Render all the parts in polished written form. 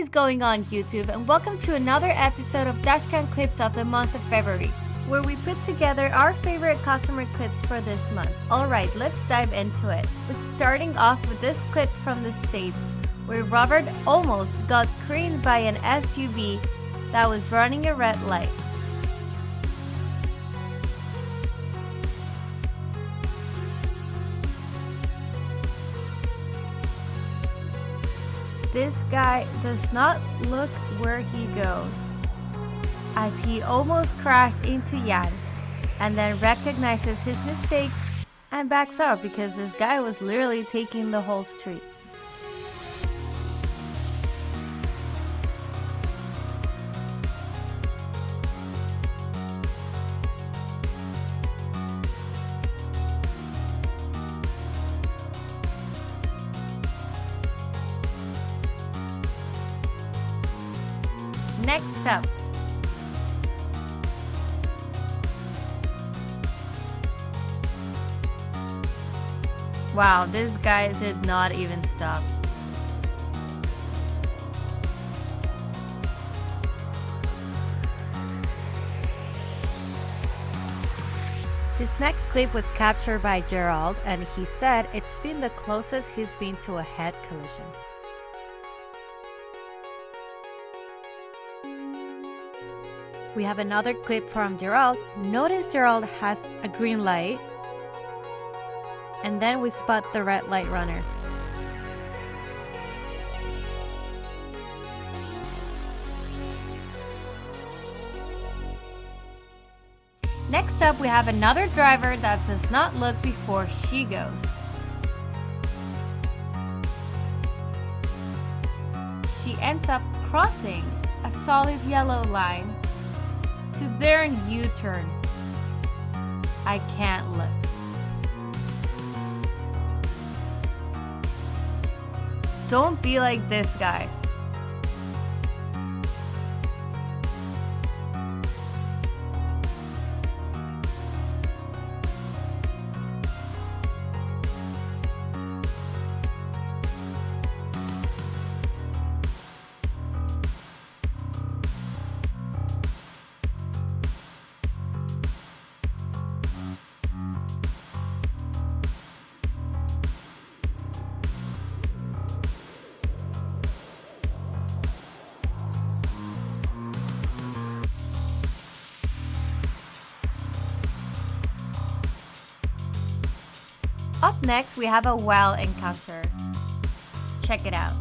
is going on YouTube, and welcome to another episode of Dashcam Clips of the month of February, where we put together our favorite customer clips for this month. Alright, let's dive into it. With starting off with this clip from the States, where Robert almost got creamed by an SUV that was running a red light. This guy does not look where he goes, as he almost crashed into Yan, and then recognizes his mistakes and backs up because this guy was literally taking the whole street. Next up, wow, this guy did not even stop. This next clip was captured by Gerald, and he said it's been the closest he's been to a head collision. We have another clip from Gerald. Notice Gerald has a green light, and then we spot the red light runner. Next up, we have another driver that does not look before she goes. She ends up crossing a solid yellow line to their U-turn. I can't look. Don't be like this guy. Up next, we have a well encounter. Check it out.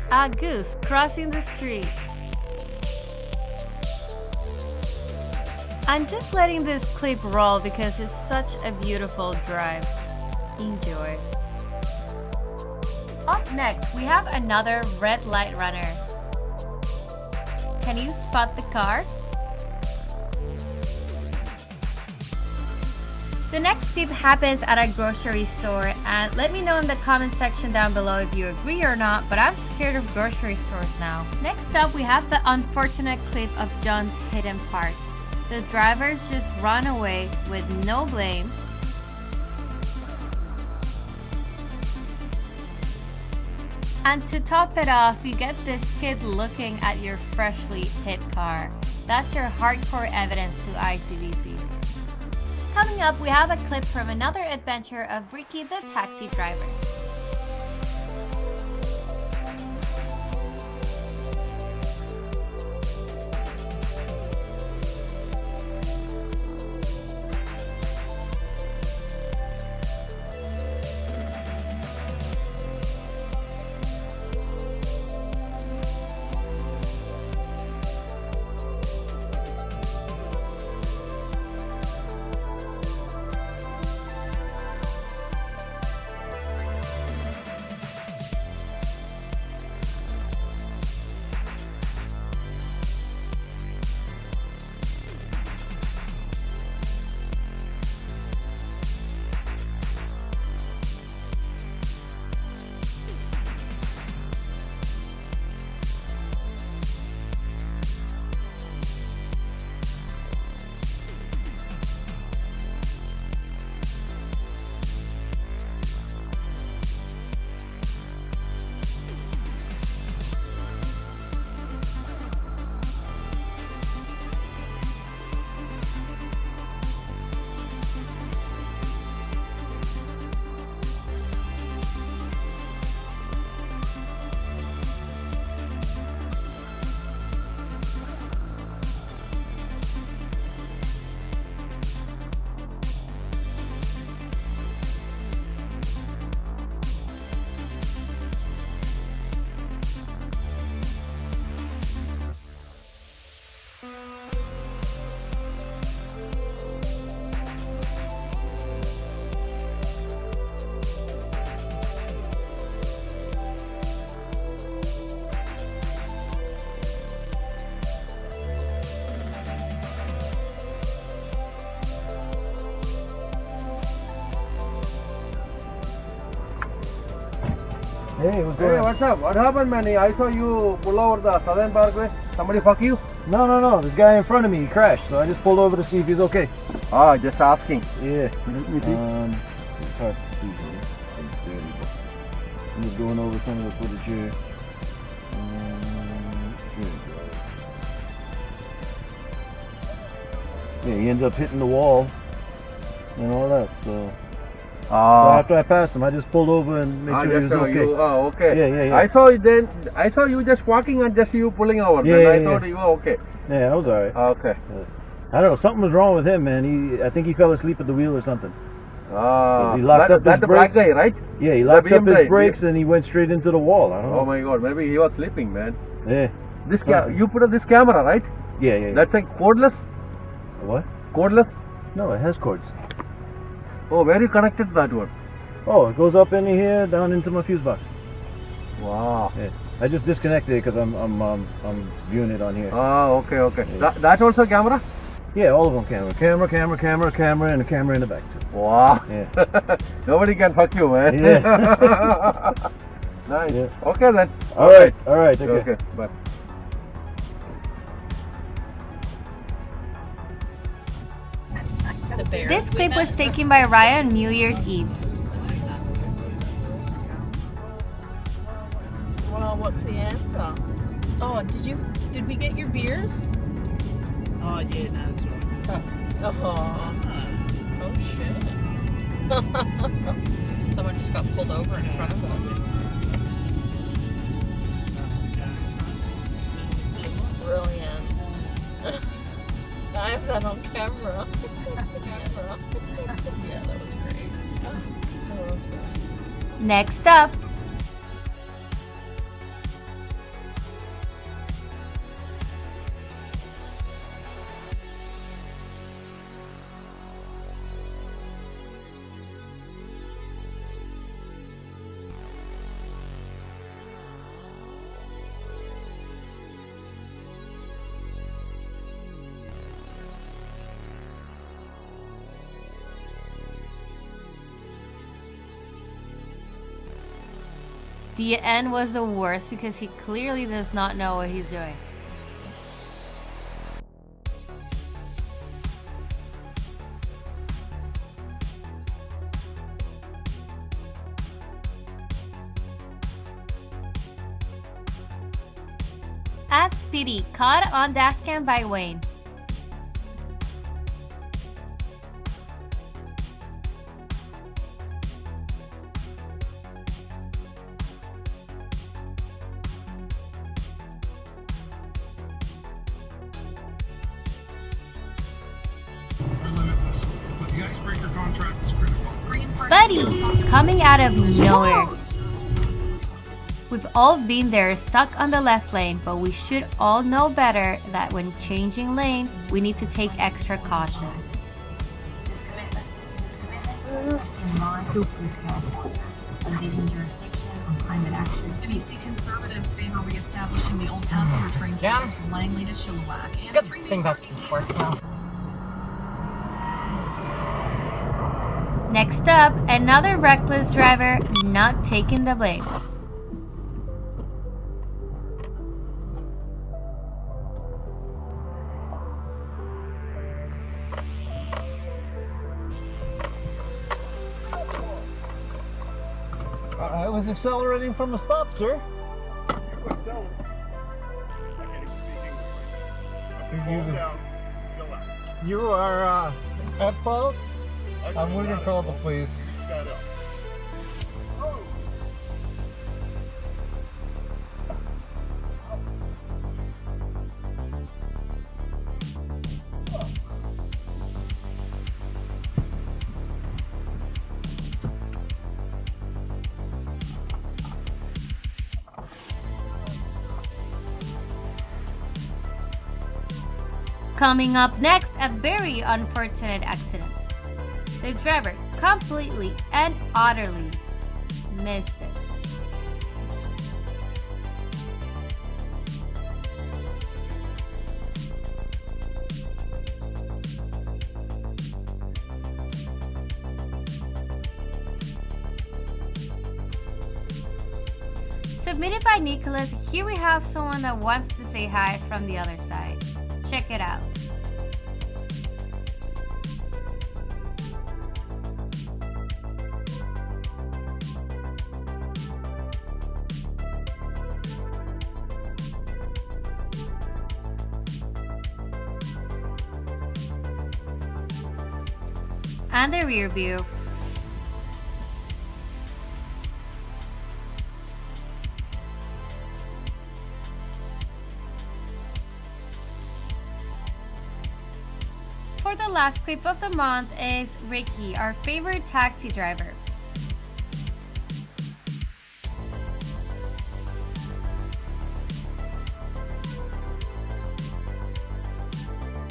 A goose crossing the street. I'm just letting this clip roll because it's such a beautiful drive. Enjoy. Up next, we have another red light runner. Can you spot the car? The next clip happens at a grocery store, and let me know in the comment section down below if you agree or not, but I'm scared of grocery stores now. Next up, we have the unfortunate clip of John's hidden part. The drivers just run away with no blame. And to top it off, you get this kid looking at your freshly hit car. That's your hardcore evidence to ICDC. Coming up, we have a clip from another adventure of Ricky the taxi driver. Hey, what's Hey, going on? what's up? What happened, man? I saw you pull over the Southern Parkway. Somebody fuck you? No. This guy in front of me, he crashed, so I just pulled over to see if he's okay. Ah, just asking. Yeah. Let me see. It's hard to see here. I'm just going over some of the footage here. Here we go. Yeah, he ends up hitting the wall and all that, so after I passed him, I just pulled over and made sure he was okay. Okay. Yeah. I saw you just walking and just you pulling over. Yeah, then I yeah. thought you were okay. Yeah, I was alright. Okay. I don't know, something was wrong with him, man. I think he fell asleep at the wheel or something. He locked up his that's the black brakes. guy, right? Yeah, he locked up his BMW. brakes and he went straight into the wall. I don't know. Oh my God, maybe he was sleeping, man. Yeah. You put up this camera, right? Yeah. That's like cordless? What? Cordless? No, it has cords. Oh, where you connected to that one? Oh, it goes up in here, down into my fuse box. Wow. Yeah. I just disconnected it because I'm viewing it on here. Oh, okay. Yeah. That also camera? Yeah, all of them camera, and a camera in the back too. Wow. Yeah. Nobody can fuck you, man. Yeah. Nice. Yeah. Okay then. All right. Okay. Bye. This clip was taken by Ryan on New Year's Eve. Well, what's the answer? Oh, did we get your beers? Oh, yeah, no, that's right. Oh shit. Someone just got pulled over in front of us. Brilliant. I have that on camera. Yeah, that was great. I loved that. Next up, the end was the worst because he clearly does not know what he's doing. As Speedy, caught on Dashcam by Wayne. Limitless, but the icebreaker contract is critical. Buddy, coming out of nowhere. We've all been there, stuck on the left lane, but we should all know better that when changing lane, we need to take extra caution. Invading jurisdiction on climate action. NBC conservatives favor re-establishing the old passenger train service from Langley to Chilliwack. And Get the thing back to the course now. Next up, another reckless driver not taking the blame. I was accelerating from a stop, sir. You excel. I can't even speak English. Calm down. Chill out. You are at fault. I'm going to call the police. Shut up. Coming up next, a very unfortunate accident. The driver completely and utterly missed it. Submitted by Nicholas, here we have someone that wants to say hi from the other side. Check it out. And the rear view. For the last clip of the month is Ricky, our favorite taxi driver.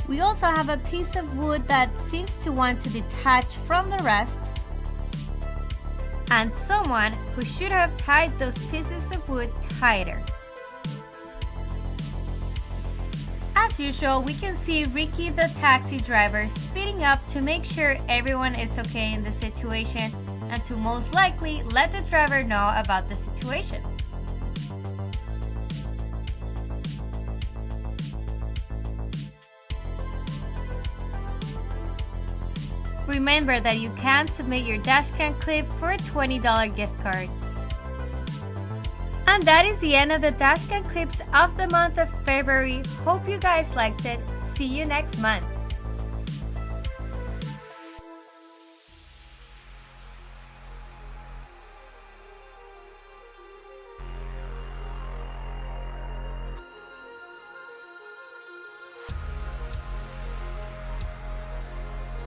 We also have a piece of wood that seems to want to detach from the rest, and someone who should have tied those pieces of wood tighter. As usual, we can see Ricky the taxi driver speeding up to make sure everyone is okay in the situation and to most likely let the driver know about the situation. Remember that you can submit your dashcam clip for a $20 gift card. And that is the end of the dashcam clips of the month of February. Hope you guys liked it. See you next month.